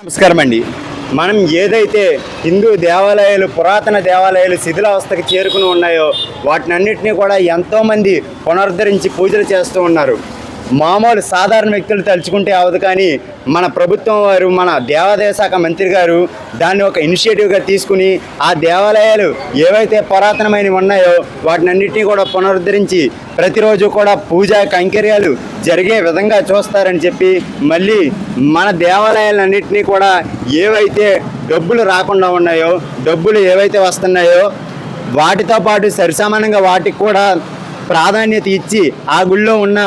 నమస్కారం అండి. మనం ఏదైతే హిందూ దేవాలయాలు పురాతన దేవాలయాలు శిథిలావస్థకి చేరుకుని ఉన్నాయో వాటినన్నింటినీ కూడా ఎంతోమంది పునరుద్ధరించి పూజలు చేస్తూ ఉన్నారు. మామూలు సాధారణ వ్యక్తులు తలుచుకుంటే అవదు, కానీ మన ప్రభుత్వం వారు, మన దేవాదాయ శాఖ మంత్రి గారు దాన్ని ఒక ఇనిషియేటివ్గా తీసుకుని ఆ దేవాలయాలు ఏవైతే పురాతనమైనవి ఉన్నాయో వాటినన్నింటినీ కూడా పునరుద్ధరించి ప్రతిరోజు కూడా పూజా కైంకర్యాలు జరిగే విధంగా చూస్తారని చెప్పి, మళ్ళీ మన దేవాలయాలన్నింటినీ కూడా ఏవైతే డబ్బులు రాకుండా ఉన్నాయో, డబ్బులు ఏవైతే వస్తున్నాయో వాటితో పాటు సరిసమానంగా వాటికి కూడా ప్రాధాన్యత ఇచ్చి ఆ గుళ్ళో ఉన్న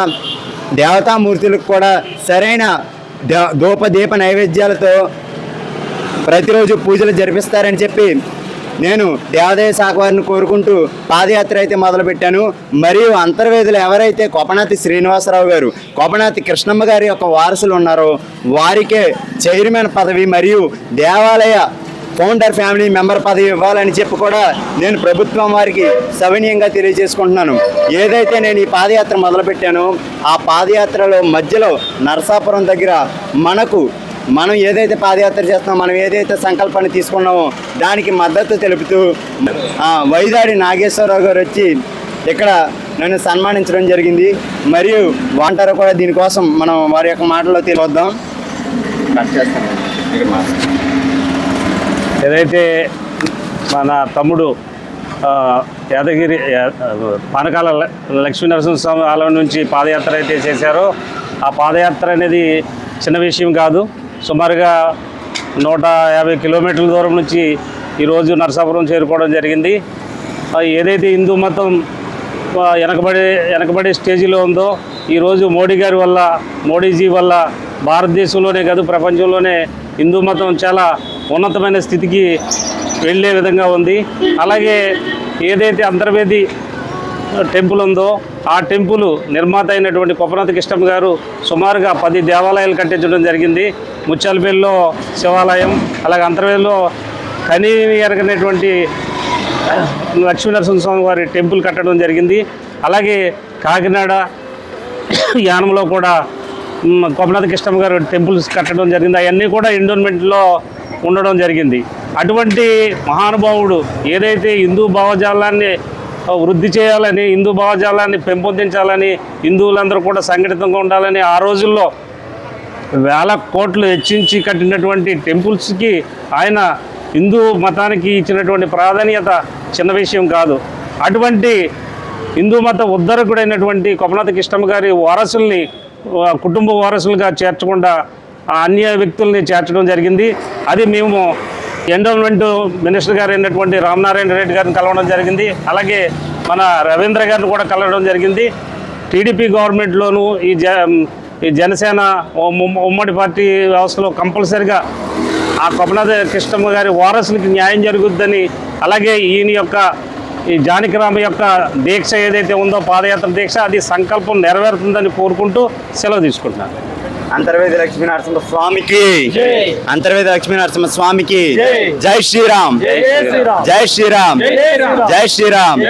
దేవతామూర్తులకు కూడా సరైన ధూపదీప నైవేద్యాలతో ప్రతిరోజు పూజలు జరిపిస్తారని చెప్పి నేను దేవాదాయ శాఖ వారిని కోరుకుంటూ పాదయాత్ర అయితే మొదలుపెట్టాను. మరియు అంతర్వేదులు ఎవరైతే కొపనాతి శ్రీనివాసరావు గారు, కొపనాతి కృష్ణమ్మ గారి యొక్క వారసులు ఉన్నారో వారికే చైర్మన్ పదవి మరియు దేవాలయ ఫౌండర్ ఫ్యామిలీ మెంబర్ పదవి ఇవ్వాలని చెప్పి కూడా నేను ప్రభుత్వం వారికి సవినీయంగా తెలియజేసుకుంటున్నాను. ఏదైతే నేను ఈ పాదయాత్ర మొదలుపెట్టానో ఆ పాదయాత్రలో మధ్యలో నరసాపురం దగ్గర మనం ఏదైతే పాదయాత్ర చేస్తున్నామో, మనం ఏదైతే సంకల్పాన్ని తీసుకున్నామో దానికి మద్దతు తెలుపుతూ వైదాడి నాగేశ్వరరావు గారు వచ్చి ఇక్కడ నన్ను సన్మానించడం జరిగింది. మరియు వాంటారు కూడా దీనికోసం మనం వారి యొక్క మాటల్లో తెలియద్దాం. ఏదైతే మన తమ్ముడు యాదగిరి పానకాల లక్ష్మీనరసింహస్వామి ఆలయం నుంచి పాదయాత్ర అయితే చేశారో ఆ పాదయాత్ర అనేది చిన్న విషయం కాదు. సుమారుగా 150 కిలోమీటర్ల దూరం నుంచి ఈరోజు నరసాపురం చేరుకోవడం జరిగింది. ఏదైతే హిందూ మతం వెనకబడే స్టేజీలో ఉందో ఈరోజు మోడీజీ వల్ల భారతదేశంలోనే కాదు ప్రపంచంలోనే హిందూ మతం చాలా ఉన్నతమైన స్థితికి వెళ్ళే విధంగా ఉంది. అలాగే ఏదైతే అంతర్వేది టెంపుల్ ఉందో ఆ టెంపుల్ నిర్మాత అయినటువంటి కొపనాతి కృష్ణమ్మ గారు సుమారుగా 10 దేవాలయాలు కట్టించడం జరిగింది. ముత్యాలపల్లిలో శివాలయం, అలాగే అంతర్వేదిలో కనీ ఎరగనటువంటి లక్ష్మీనరసింహస్వామి వారి టెంపుల్ కట్టడం జరిగింది. అలాగే కాకినాడ యానంలో కూడా కొపనాతి కృష్ణమ్మ గారు టెంపుల్స్ కట్టడం జరిగింది. అవన్నీ కూడా ఎండోన్మెంట్లో ఉండడం జరిగింది. అటువంటి మహానుభావుడు ఏదైతే హిందూ భావజాలాన్ని వృద్ధి చేయాలని, హిందూ భావజాలాన్ని పెంపొందించాలని, హిందువులందరూ కూడా సంఘటితంగా ఉండాలని ఆ రోజుల్లో వేల కోట్లు వెచ్చించి కట్టినటువంటి టెంపుల్స్కి ఆయన హిందూ మతానికి ఇచ్చినటువంటి ప్రాధాన్యత చిన్న విషయం కాదు. అటువంటి హిందూ మత ఉద్ధరకుడైనటువంటి కొపనాతి కృష్ణమ్మ గారి వారసుల్ని కుటుంబ వారసులుగా చేర్చకుండా అన్య వ్యక్తుల్ని చేర్చడం జరిగింది. అది మేము ఎండోన్మెంట్ మినిస్టర్ గారు అయినటువంటి రామనారాయణ రెడ్డి గారిని కలవడం జరిగింది. అలాగే మన రవీంద్ర గారిని కూడా కలవడం జరిగింది. టీడీపీ గవర్నమెంట్లోనూ ఈ జనసేన ఉమ్మడి పార్టీ వ్యవస్థలో కంపల్సరిగా ఆ కొపనాతి కృష్ణమ్మ గారి వారసులకి న్యాయం జరుగుద్దని, అలాగే ఈయన యొక్క ఈ జానకిరామ యొక్క దీక్ష ఏదైతే ఉందో పాదయాత్ర దీక్ష అది సంకల్పం నెరవేరుతుందని కోరుకుంటూ సెలవు తీసుకుంటున్నాను. అంతర్వేది లక్ష్మీ నరసింహ స్వామికి, అంతర్వేది లక్ష్మీ నరసింహ స్వామికి జై శ్రీరామ్, జై శ్రీరామ్, జై శ్రీరామ్.